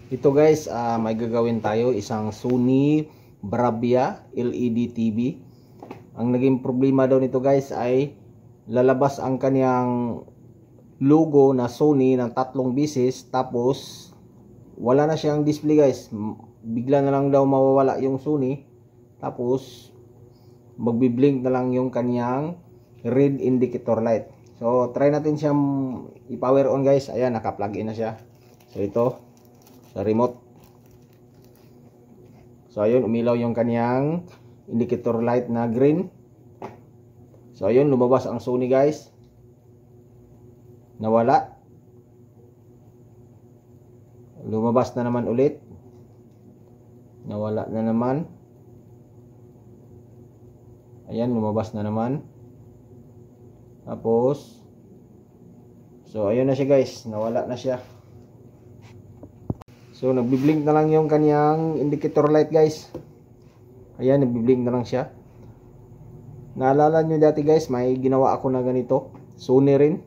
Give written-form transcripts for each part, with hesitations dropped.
Ito guys, may gagawin tayo, isang Sony Bravia LED TV. Ang naging problema daw nito guys ay lalabas ang kanyang logo na Sony ng 3 beses, tapos wala na siyang display guys. Bigla na lang daw mawawala yung Sony, tapos magbi-blink na lang yung kanyang red indicator light. So try natin siyang i-power on guys. Ayan, naka-plug in na siya. So ito sa remote. So ayun, umilaw yung kanyang indicator light na green. So ayun, lumabas ang Sony guys. Nawala. Lumabas na naman ulit. Nawala na naman. Ayan, lumabas na naman. Tapos so ayun na siya guys, nawala na siya. So nagbi-blink na lang yung kanyang indicator light guys. Ayan, nagbi-blink na lang siya. Naalala nyo dati guys, may ginawa ako na ganito, Sony rin.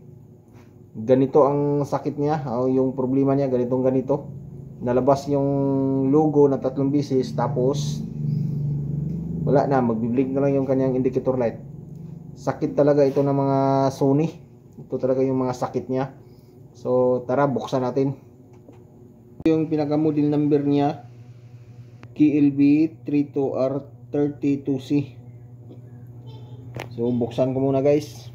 Ganito ang sakit niya, yung problema niya, ganito. Nalabas yung logo na 3 beses, tapos wala na, magbi-blink na lang yung kanyang indicator light. Sakit talaga ito ng mga Sony. Ito talaga yung mga sakit niya. So tara, buksan natin. Yung pinaka model number niya, KLB32R32C. So buksan ko muna guys.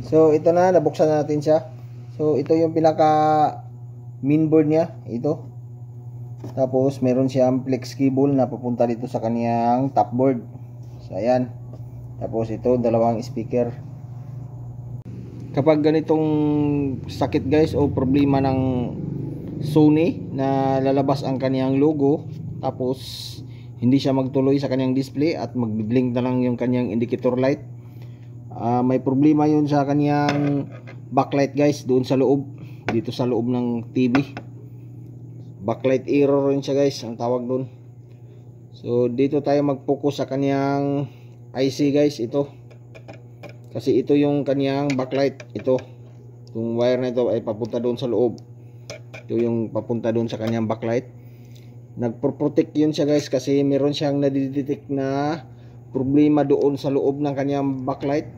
So ito na, nabuksan natin siya. So ito yung pinaka mainboard niya, ito. Tapos meron siyang flex cable na pupunta dito sa kaniyang top board. So ayan. Tapos ito, dalawang speaker. Kapag ganitong sakit guys o problema ng Sony na lalabas ang kaniyang logo, tapos hindi siya magtuloy sa kaniyang display at magbi-blink na lang yung kaniyang indicator light, may problema yun sa kaniyang backlight guys, doon sa loob, dito sa loob ng TV. Backlight error rin siya guys, ang tawag doon. So dito tayo mag-focus sa kaniyang IC guys, ito. Kasi ito yung kaniyang backlight, ito. Yung wire na ito ay papunta doon sa loob. Ito yung papunta doon sa kaniyang backlight. Nagpo-protect yun siya guys, kasi meron siyang nadidetect na problema doon sa loob ng kaniyang backlight.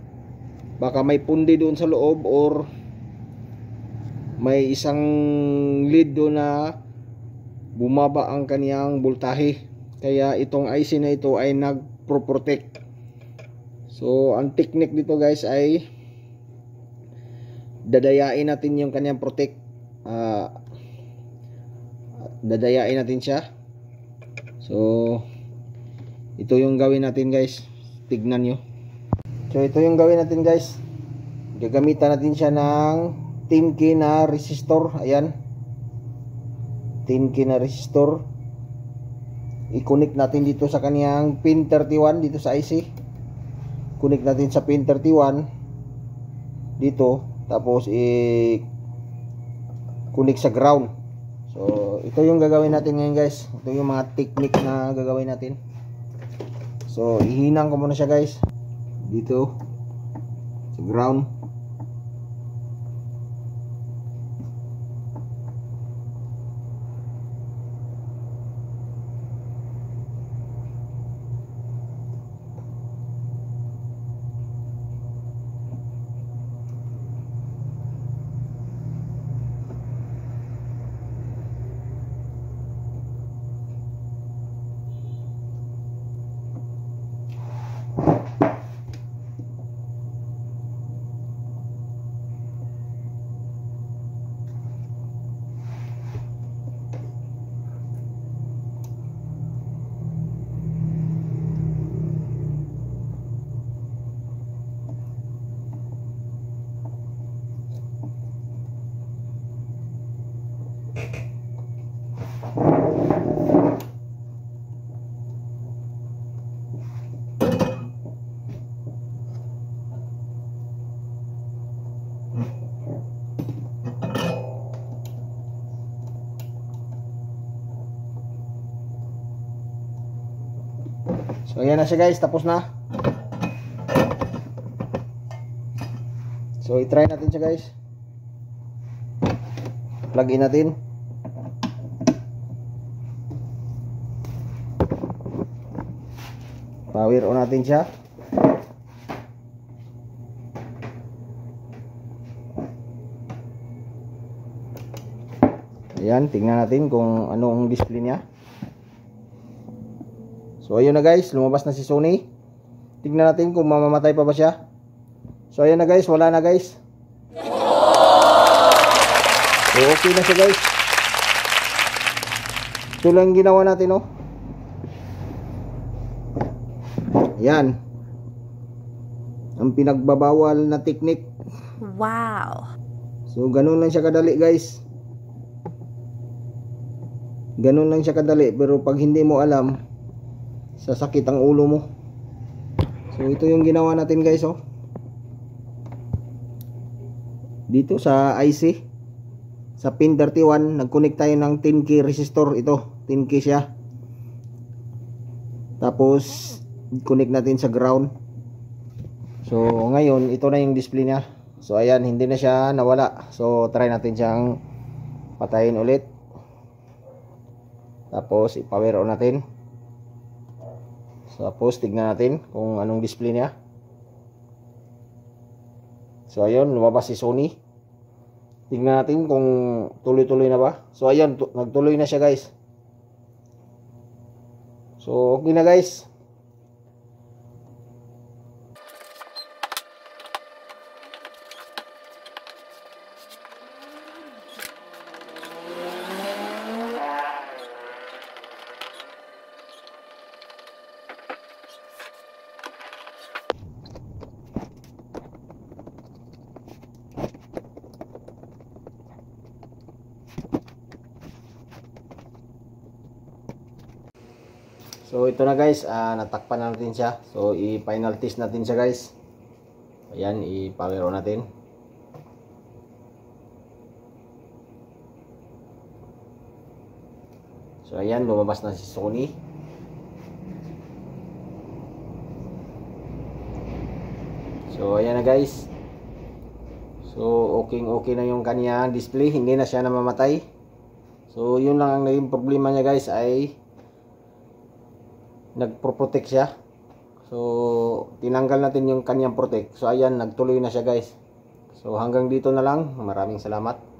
Baka may pundi doon sa loob, or may isang lead doon na bumaba ang kaniyang voltahe. Kaya itong IC na ito ay nagpro-protect. So ang technique dito guys ay dadayain natin yung kaniyang protect. Dadayain natin siya. So ito yung gawin natin guys, tignan nyo. So ito yung gawin natin guys, gagamitan natin siya ng 10K na resistor. Ayan, 10K na resistor. I-connect natin dito sa kaniyang pin 31 dito sa IC. Connect natin sa pin 31 dito, tapos i-connect sa ground. So ito yung gagawin natin ngayon guys. Ito yung mga technique na gagawin natin. So ihinang ko muna siya guys dito sa ground. So ayan na siya guys, tapos na. So i-try natin siya guys. Plug in natin. Power on natin siya. Ayan, tingnan natin kung ano ang display niya. So ayun na guys, lumabas na si Sony. Tingnan natin kung mamamatay pa ba siya. So ayun na guys, wala na guys. So okay na siya guys. Ito lang ginawa natin, oh. Ayan. Ang pinagbabawal na technique. Wow. So ganun lang siya kadali guys. Ganun lang siya kadali, pero pag hindi mo alam, sasakit ang ulo mo. So ito yung ginawa natin guys, oh. Dito sa IC, sa pin 31, nag-connect tayo ng 10K resistor. Ito 10K siya. Tapos connect natin sa ground. So ngayon ito na yung display niya. So ayan, hindi na siya nawala. So try natin siyang patayin ulit. Tapos i-power on natin. Tapos tignan natin kung anong display niya. So ayun, lumabas si Sony. Tignan natin kung tuloy-tuloy na ba. So ayun, nagtuloy na siya guys. So okay na guys. So ito na guys, natakpan na natin siya. So i-final test natin siya guys. Ayan, i-power on natin. So ayan, lumabas na si Sony. So ayan na guys. So okay na yung kanyang display, hindi na siya namamatay. So yun lang ang naging problema niya guys, ay nagpro-protect siya. So tinanggal natin yung kanyang protect. So ayan, nagtuloy na siya guys. So hanggang dito na lang. Maraming salamat.